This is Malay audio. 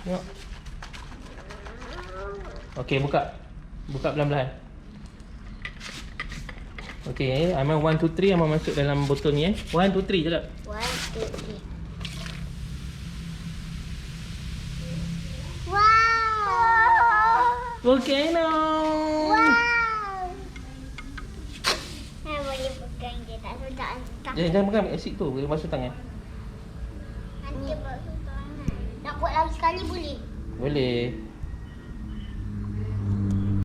Tengok. Okey, buka. Buka pelan-pelan. Okey, Aiman 1 2 3 Aiman masuk dalam botol ni 1 2 3 cakap. 1, 2, 3. Wow! Volcano. Wow! Saya boleh pegang je, tak sedap. Jangan pegang asid tu, boleh basuh tangan. Nanti basuh tangan. Nak buat lagi sekali boleh? Boleh.